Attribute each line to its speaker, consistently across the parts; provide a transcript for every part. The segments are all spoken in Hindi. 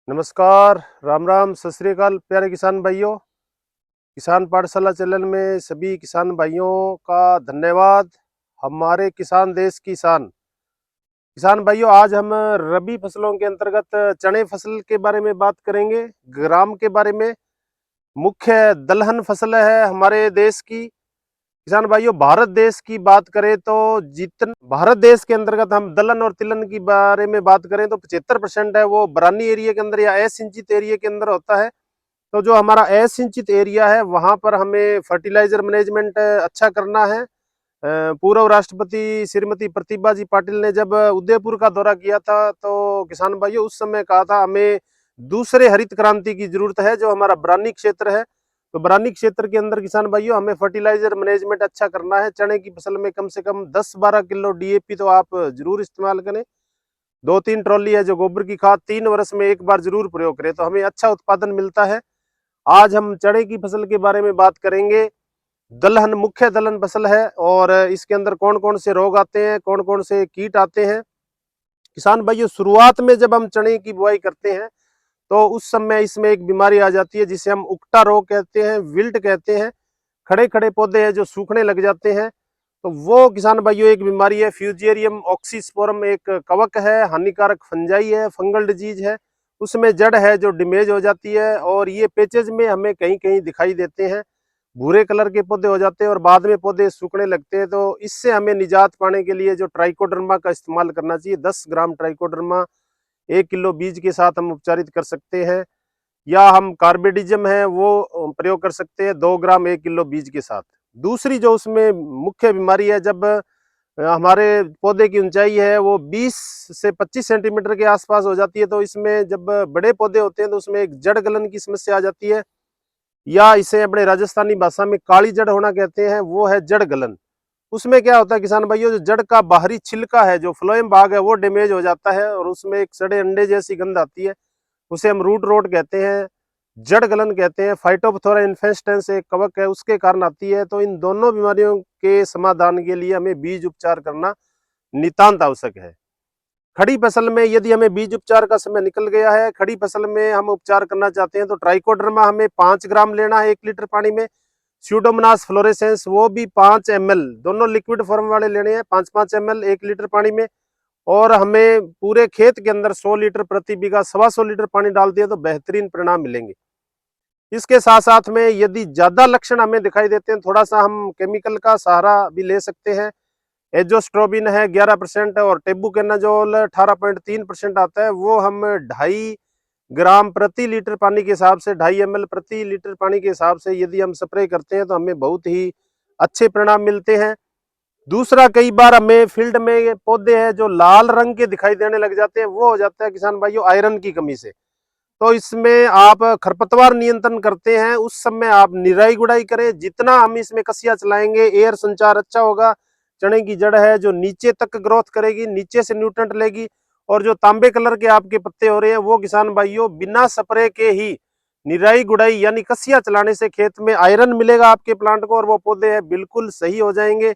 Speaker 1: नमस्कार, राम राम, सत श्री अकाल प्यारे किसान भाइयों। किसान पाठशाला चैनल में सभी किसान भाइयों का धन्यवाद। हमारे किसान देश की शान। किसान भाइयों, आज हम रबी फसलों के अंतर्गत चने फसल के बारे में बात करेंगे, ग्राम के बारे में। मुख्य दलहन फसल है हमारे देश की। किसान भाइयों, भारत देश की बात करें तो जितन भारत देश के अंतर्गत हम दलहन और तिलहन की बारे में बात करें तो 75% है वो बरानी एरिया के अंदर या असिंचित एरिया के अंदर होता है। तो जो हमारा असिंचित एरिया है वहां पर हमें फर्टिलाइजर मैनेजमेंट अच्छा करना है। पूर्व राष्ट्रपति श्रीमती प्रतिभा जी पाटिल ने जब उदयपुर का दौरा किया था तो किसान भाइयों उस समय कहा था हमें दूसरे हरित क्रांति की जरूरत है, जो हमारा बरानी क्षेत्र है। तो बरानी क्षेत्र के अंदर किसान भाइयों हमें फर्टिलाइजर मैनेजमेंट अच्छा करना है। चने की फसल में कम से कम 10-12 किलो डीएपी तो आप जरूर इस्तेमाल करें। 2-3 ट्रॉली है जो गोबर की खाद 3 वर्ष में एक बार जरूर प्रयोग करें, तो हमें अच्छा उत्पादन मिलता है। आज हम चने की फसल के बारे में बात करेंगे। दलहन मुख्य दलहन फसल है और इसके अंदर कौन कौन से रोग आते हैं, कौन कौन से कीट आते हैं। किसान भाइयों, शुरुआत में जब हम चने की बुआई करते हैं तो उस समय इसमें एक बीमारी आ जाती है जिसे हम उकटा रोग कहते हैं, विल्ट कहते हैं। खड़े खड़े पौधे हैं जो सूखने लग जाते हैं। तो वो किसान भाइयों एक बीमारी है। फ्यूजेरियम ऑक्सीस्पोरम एक कवक है, हानिकारक फंजाई है, फंगल डिजीज है। उसमें जड़ है जो डैमेज हो जाती है और ये पेचेज में हमें कहीं कहीं दिखाई देते हैं। भूरे कलर के पौधे हो जाते हैं और बाद में पौधे सूखने लगते हैं। तो इससे हमें निजात पाने के लिए जो ट्राइकोडर्मा का इस्तेमाल करना चाहिए, 10 ग्राम ट्राइकोडर्मा 1 किलो बीज के साथ हम उपचारित कर सकते हैं। या हम कार्बेडिजम है वो प्रयोग कर सकते हैं 2 ग्राम 1 किलो बीज के साथ। दूसरी जो उसमें मुख्य बीमारी है, जब हमारे पौधे की ऊंचाई है वो 20 से 25 सेंटीमीटर के आसपास हो जाती है, तो इसमें जब बड़े पौधे होते हैं तो उसमें एक जड़ गलन की समस्या आ जाती है, या इसे अपने राजस्थानी भाषा में काली जड़ होना कहते हैं, वो है जड़ गलन। उसमें क्या होता है किसान भाइयों, जो जड़ का बाहरी छिलका है, जो फ्लोएम भाग है, वो डैमेज हो जाता है और उसमें एक सड़े अंडे जैसी गंध आती है। उसे हम रूट रोट कहते हैं, जड़ गलन कहते हैं। फाइटोप्थोरा इन्फेस्टेंस एक कवक है, उसके कारण आती है। तो इन दोनों बीमारियों के समाधान के लिए हमें बीज उपचार करना नितांत आवश्यक है। खड़ी फसल में यदि हमें बीज उपचार का समय निकल गया है, खड़ी फसल में हम उपचार करना चाहते हैं, तो ट्राइकोडर्मा हमें 5 ग्राम लेना है 1 लीटर पानी में। स्यूडोमोनास फ्लोरेसेंस वो भी 5 ml, दोनों लिक्विड फॉर्म वाले लेने हैं, 5-5 ml 1 लीटर पानी में। और हमें पूरे खेत के अंदर 100 लीटर प्रति बीघा 125 लीटर पानी डाल दिया तो बेहतरीन परिणाम मिलेंगे। इसके साथ साथ में यदि ज्यादा लक्षण हमें दिखाई देते हैं, थोड़ा सा हम केमिकल का सहारा भी ले सकते हैं। एजोस्ट्रोबिन है 11% और टेबुकेनाजोल 18.3% आता है, वो हम 2.5 ग्राम प्रति लीटर पानी के हिसाब से, 2.5 ml प्रति लीटर पानी के हिसाब से यदि हम स्प्रे करते हैं तो हमें बहुत ही अच्छे परिणाम मिलते हैं। दूसरा, कई बार हमें फील्ड में पौधे हैं जो लाल रंग के दिखाई देने लग जाते हैं, वो हो जाता है किसान भाइयों आयरन की कमी से। तो इसमें आप खरपतवार नियंत्रण करते हैं उस समय आप निराई गुड़ाई करें। जितना हम इसमें कसिया चलाएंगे एयर संचार अच्छा होगा। चने की जड़ है जो नीचे तक ग्रोथ करेगी, नीचे से न्यूट्रेंट लेगी। और जो तांबे कलर के आपके पत्ते हो रहे हैं वो किसान भाइयों बिना स्प्रे के ही निराई गुड़ाई यानी कसिया चलाने से खेत में आयरन मिलेगा आपके प्लांट को और वो पौधे हैं बिल्कुल सही हो जाएंगे।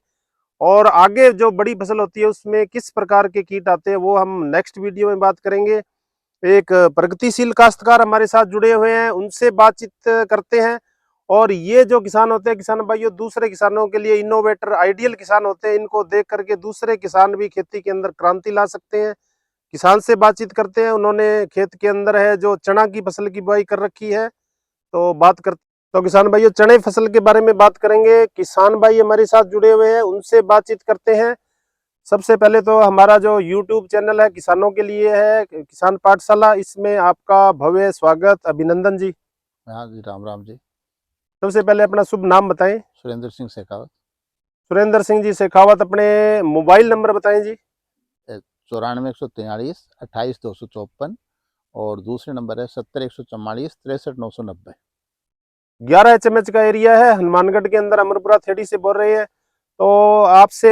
Speaker 1: और आगे जो बड़ी फसल होती है उसमें किस प्रकार के कीट आते हैं वो हम नेक्स्ट वीडियो में बात करेंगे। एक प्रगतिशील काश्तकार हमारे साथ जुड़े हुए हैं, उनसे बातचीत करते हैं। और ये जो किसान होते हैं किसान भाइयों दूसरे किसानों के लिए इनोवेटर आइडियल किसान होते हैं, इनको देख करके दूसरे किसान भी खेती के अंदर क्रांति ला सकते हैं। किसान से बातचीत करते हैं, उन्होंने खेत के अंदर है जो चना की फसल की बुआई कर रखी है, तो बात करते। तो किसान भाइयों चने फसल के बारे में बात करेंगे। किसान भाई हमारे साथ जुड़े हुए हैं, उनसे बातचीत करते हैं। सबसे पहले तो हमारा जो YouTube चैनल है किसानों के लिए है, किसान पाठशाला, इसमें आपका भव्य स्वागत, अभिनंदन जी।
Speaker 2: हाँ जी, राम राम जी।
Speaker 1: सबसे पहले अपना शुभ नाम बताएं।
Speaker 2: सुरेंद्र सिंह शेखावत।
Speaker 1: सुरेंद्र सिंह जी शेखावत, अपने मोबाइल नंबर बताएं जी।
Speaker 2: 94-143-28-254 और दूसरे नंबर है 70-144-63-990।
Speaker 1: 11 HMH का एरिया है, हनुमानगढ़ के अंदर, अमरपुरा थेड़ी से बोल रहे हैं। तो आपसे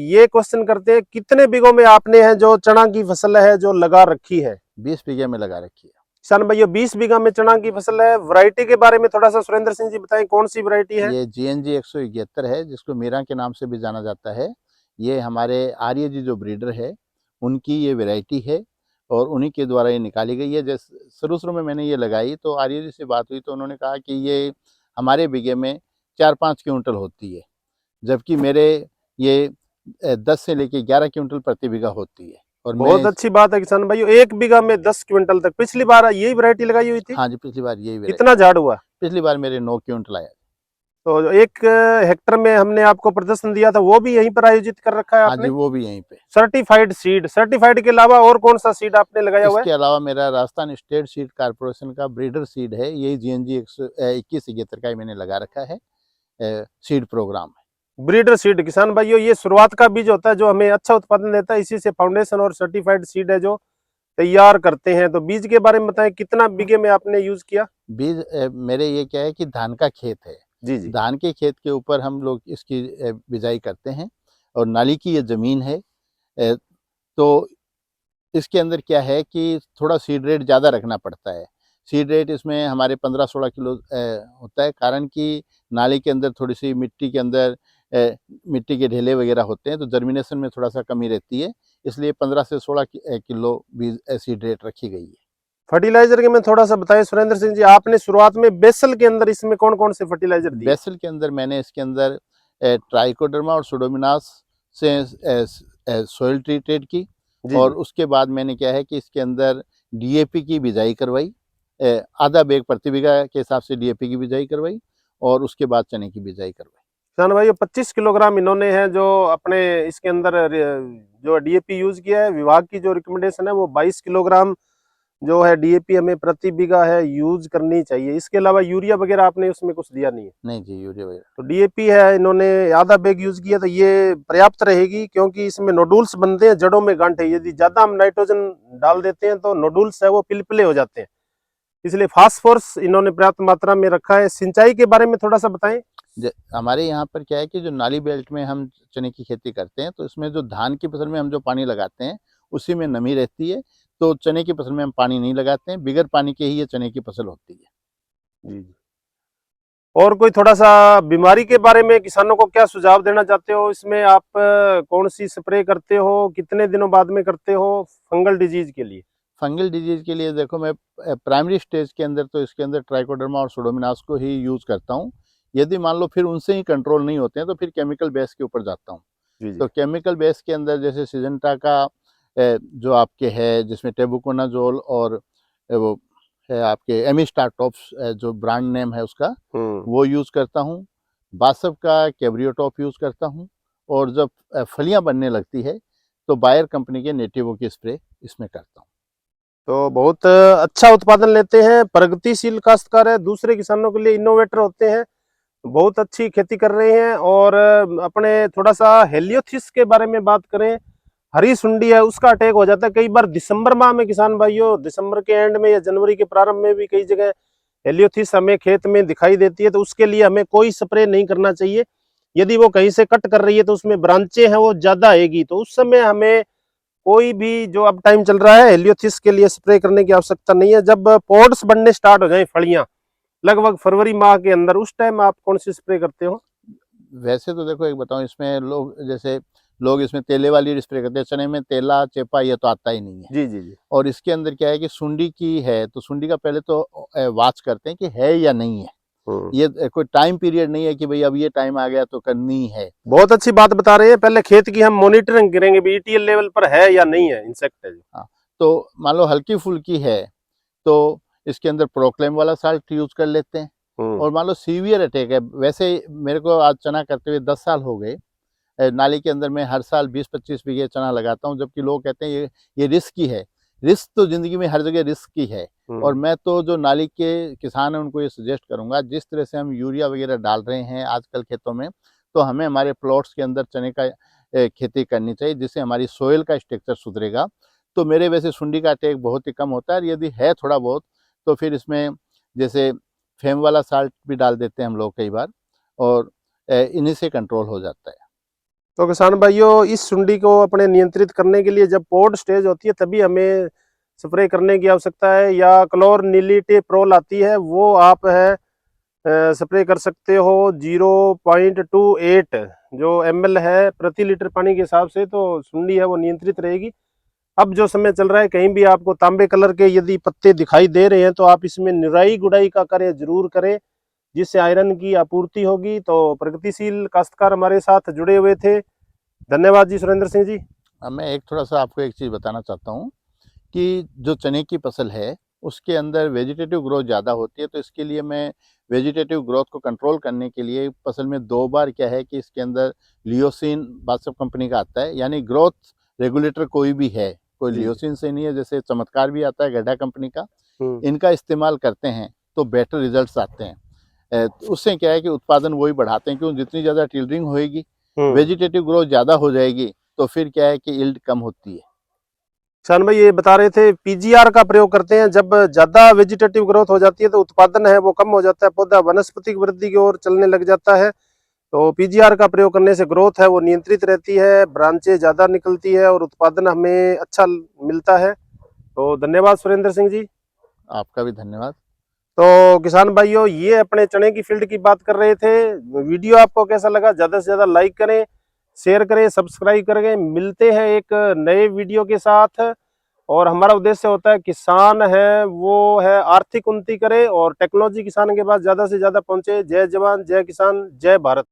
Speaker 1: ये क्वेश्चन करते हैं, कितने बीघों में आपने है जो चना की फसल है जो लगा रखी है?
Speaker 2: 20 बीघे में लगा रखी है।
Speaker 1: किसान भैया 20 बीघा में चना की फसल है। वैरायटी के बारे में थोड़ा सा सुरेंद्र सिंह जी बताएं, कौन सी वैरायटी है?
Speaker 2: ये GNG 171 है, जिसको मीरा के नाम से भी जाना जाता है। ये हमारे आर्य जी जो ब्रीडर है उनकी ये वैरायटी है और उन्हीं के द्वारा ये निकाली गई है। जैसे शुरू में मैंने ये लगाई तो आर्य जी से बात हुई तो उन्होंने कहा कि ये हमारे बीघे में 4-5 क्विंटल होती है, जबकि मेरे ये 10 से लेके 11 क्विंटल प्रति बीघा होती है। और
Speaker 1: बहुत
Speaker 2: मैं
Speaker 1: अच्छी बात है किसान भाइयों, 1 बीघा में 10 क्विंटल तक। पिछली बार यही वैरायटी लगाई हुई थी?
Speaker 2: हाँ जी, पिछली बार यही वैरायटी।
Speaker 1: कितना झाड़ हुआ?
Speaker 2: पिछली बार मेरे 9 क्विंटल आया।
Speaker 1: तो 1 हेक्टर में हमने आपको प्रदर्शन दिया था, वो भी यहीं पर आयोजित कर रखा है
Speaker 2: हाँ
Speaker 1: आपने?
Speaker 2: जी, वो भी यहीं पे।
Speaker 1: सर्टिफाइड सीड, सर्टिफाइड के अलावा और कौन सा सीड आपने लगाया हुआ है?
Speaker 2: इसके अलावा मेरा राजस्थान स्टेट सीड कारपोरेशन का ब्रीडर सीड है, यही GNG 2173 का ही मैंने लगा रखा है सीड प्रोग्राम।
Speaker 1: ब्रीडर सीड किसान भाइयों, ये शुरुआत का बीज होता है जो हमें अच्छा उत्पादन देता है। इसी से फाउंडेशन और सर्टिफाइड सीड है जो तैयार करते हैं। तो बीज के बारे में बताएं, कितना बीघे में आपने यूज किया?
Speaker 2: बीज मेरे ये क्या है कि धान का खेत है।
Speaker 1: जी जी।
Speaker 2: धान के खेत के ऊपर हम लोग इसकी बिजाई करते हैं और नाली की ये ज़मीन है। तो इसके अंदर क्या है कि थोड़ा सीड रेट ज़्यादा रखना पड़ता है। सीड रेट इसमें हमारे 15-16 किलो होता है, कारण कि नाली के अंदर थोड़ी सी मिट्टी के अंदर मिट्टी के ढेले वगैरह होते हैं, तो जर्मिनेशन में थोड़ा सा कमी रहती है, इसलिए 15 से 16 किलो बीज सीड रेट रखी गई है।
Speaker 1: फर्टिलाइजर के में थोड़ा सा बताएं सुरेंद्र सिंह जी, आपने शुरुआत में बेसल के अंदर इसमें कौन कौन से फर्टिलाइजर दिए?
Speaker 2: बेसल के अंदर मैंने इसके अंदर ट्राइकोडर्मा और सुडोमिनास से सोइल ट्रीटेड की,
Speaker 1: जी
Speaker 2: और
Speaker 1: जी।
Speaker 2: उसके बाद मैंने क्या है कि इसके अंदर DAP की बिजाई करवाई, आधा बैग प्रति बीघा के हिसाब से DAP की बिजाई करवाई, और उसके बाद चने की बिजाई करवाई।
Speaker 1: किसान भाई 25 किलोग्राम इन्होंने है जो अपने इसके अंदर जो डीएपी यूज किया है। विभाग की जो रिकमेंडेशन है वो 22 किलोग्राम जो है डीएपी हमें प्रति बीघा है यूज करनी चाहिए। इसके अलावा यूरिया वगैरह आपने उसमें कुछ दिया नहीं है?
Speaker 2: नहीं जी, यूरिया वगैरह।
Speaker 1: तो डीएपी है इन्होंने आधा बैग यूज किया, तो ये पर्याप्त रहेगी, क्योंकि इसमें नोडुल्स बनते हैं, जड़ों में गांठ है। यदि ज्यादा हम नाइट्रोजन डाल देते हैं तो नोडुल्स है वो पिलपिले हो जाते हैं, इसलिए फास्फोरस इन्होंने पर्याप्त मात्रा में रखा है। सिंचाई के बारे में थोड़ा सा बताएं।
Speaker 2: हमारे यहाँ पर क्या है कि जो नाली बेल्ट में हम चने की खेती करते हैं, तो इसमें जो धान की फसल में हम जो पानी लगाते हैं उसी में नमी रहती है, तो चने की फसल में हम पानी नहीं लगाते हैं, बिगर पानी के ही ये चने की फसल होती है।
Speaker 1: जी। और कोई थोड़ा सा बीमारी के बारे में किसानों को क्या सुझाव देना चाहते हो? इसमें आप कौन सी स्प्रे करते हो, कितने दिनों बाद में करते हो फंगल डिजीज के लिए?
Speaker 2: फंगल डिजीज के लिए देखो, मैं प्राइमरी स्टेज के अंदर तो इसके अंदर ट्राइकोडर्मा और सुडोमिनास को ही यूज करता हूँ। यदि मान लो फिर उनसे ही कंट्रोल नहीं होते हैं तो फिर केमिकल बेस के ऊपर जाता हूँ। तो केमिकल बेस के अंदर जैसे सिजेंटा का जो आपके है, जिसमें टेबुकोनाजोल और वो है आपके एमिस्टाटॉप्स जो ब्रांड नेम है उसका, वो यूज करता हूँ। बासव का कैब्रियोटॉप यूज करता हूँ, और जब फलियां बनने लगती है तो बायर कंपनी के नेटिवो की स्प्रे इसमें करता हूँ।
Speaker 1: तो बहुत अच्छा उत्पादन लेते हैं, प्रगतिशील काश्तकार है, दूसरे किसानों के लिए इनोवेटर होते हैं, बहुत अच्छी खेती कर रहे हैं। और अपने थोड़ा सा हेलियोथिस के बारे में बात करें, हरी सुंडी है उसका अटैक हो जाता है कई बार दिसंबर माह में। किसान भाइयों, दिसंबर के एंड में या जनवरी के प्रारंभ में भी कई जगह हेलियोथिस हमें खेत में दिखाई देती है, तो उसके लिए हमें कोई स्प्रे नहीं करना चाहिए। यदि वो कहीं से कट कर रही है तो उसमें ब्रांचें हैं वो ज्यादा आएगी, तो उस समय हमें कोई भी, जो अब टाइम चल रहा है, हेलियोथिस के लिए स्प्रे करने की आवश्यकता नहीं है। जब पॉड्स बनने स्टार्ट हो जाए, फलियां लगभग फरवरी माह के अंदर, उस टाइम आप कौन सी स्प्रे करते हो?
Speaker 2: वैसे तो देखो एक बताऊं, इसमें लोग इसमें तेले वाली स्प्रे करते हैं, चने में तेला चेपा ये तो आता ही नहीं है।
Speaker 1: जी जी जी।
Speaker 2: और इसके अंदर क्या है कि सुंडी की है, तो सुंडी का पहले तो वाच करते हैं कि है या नहीं है। ये कोई टाइम पीरियड नहीं है कि भाई अब ये टाइम आ गया तो करनी है।
Speaker 1: बहुत अच्छी बात बता रहे हैं। पहले खेत की हम मॉनिटरिंग करेंगे भी ईटीएल लेवल पर है या नहीं है इंसेक्ट है।
Speaker 2: हाँ, तो मान लो हल्की फुल्की है तो इसके अंदर प्रोक्लेम वाला साल्ट यूज कर लेते हैं। और मान लो सीवियर अटैक है, वैसे मेरे को आज चना करते हुए 10 साल हो गए, नाली के अंदर मैं हर साल 20-25 बीघे चना लगाता हूँ, जबकि लोग कहते हैं ये रिस्क ही है। रिस्क तो जिंदगी में हर जगह रिस्क ही है। और मैं तो जो नाली के किसान हैं उनको ये सजेस्ट करूंगा, जिस तरह से हम यूरिया वगैरह डाल रहे हैं आजकल खेतों में, तो हमें हमारे प्लॉट्स के अंदर चने का खेती करनी चाहिए, जिससे हमारी सोयल का स्ट्रक्चर सुधरेगा। तो मेरे वैसे सुंडी का अटैक बहुत ही कम होता है। यदि है थोड़ा बहुत तो फिर इसमें जैसे फेम वाला साल्ट भी डाल देते हैं हम लोग कई बार, और इन्हीं से कंट्रोल हो जाता है।
Speaker 1: तो किसान भाइयों, इस सुंडी को अपने नियंत्रित करने के लिए जब पॉड स्टेज होती है तभी हमें स्प्रे करने की आवश्यकता है, या क्लोरनिलीटेप्रोल आती है वो आप है स्प्रे कर सकते हो 0.28 जो ml है प्रति लीटर पानी के हिसाब से, तो सुंडी है वो नियंत्रित रहेगी। अब जो समय चल रहा है, कहीं भी आपको तांबे कलर के यदि पत्ते दिखाई दे रहे हैं तो आप इसमें निराई गुड़ाई का कार्य जरूर करें, जिससे आयरन की आपूर्ति होगी। तो प्रगतिशील काश्तकार हमारे साथ जुड़े हुए थे। धन्यवाद जी सुरेंद्र सिंह जी।
Speaker 2: अब मैं एक थोड़ा सा आपको एक चीज़ बताना चाहता हूँ कि जो चने की फसल है उसके अंदर वेजिटेटिव ग्रोथ ज़्यादा होती है, तो इसके लिए मैं वेजिटेटिव ग्रोथ को कंट्रोल करने के लिए फसल में 2 बार क्या है कि इसके अंदर लियोसिन बासफ कंपनी का आता है, यानी ग्रोथ रेगुलेटर कोई भी है, कोई
Speaker 1: जी।
Speaker 2: लियोसिन से नहीं है, जैसे चमत्कार भी आता है गड्ढा कंपनी का,
Speaker 1: हम्म।
Speaker 2: इनका इस्तेमाल करते हैं तो बेटर रिजल्ट्स आते हैं। उससे क्या है कि उत्पादन वही बढ़ाते हैं, क्योंकि जितनी ज़्यादा टिलरिंग होएगी, वेजिटेटिव ग्रोथ ज़्यादा हो जाएगी, तो फिर क्या है कि यील्ड कम होती है।
Speaker 1: किसान भाई ये बता रहे थे पीजीआर का प्रयोग करते हैं, जब ज्यादा वेजिटेटिव ग्रोथ हो जाती है तो उत्पादन है वो कम हो जाता है, पौधा वनस्पतिक वृद्धि की ओर चलने लग जाता है। तो पीजीआर का प्रयोग करने से ग्रोथ है वो नियंत्रित रहती है, ब्रांचें ज्यादा निकलती है और उत्पादन हमें अच्छा मिलता है। तो धन्यवाद सुरेंद्र सिंह जी।
Speaker 2: आपका भी धन्यवाद।
Speaker 1: तो किसान भाइयों, ये अपने चने की फील्ड की बात कर रहे थे। वीडियो आपको कैसा लगा, ज्यादा से ज्यादा लाइक करें, शेयर करें, सब्सक्राइब करें। मिलते हैं एक नए वीडियो के साथ। और हमारा उद्देश्य होता है किसान है वो है आर्थिक उन्नति करे और टेक्नोलॉजी किसान के पास ज्यादा से ज्यादा पहुंचे। जय जवान, जय किसान, जय भारत।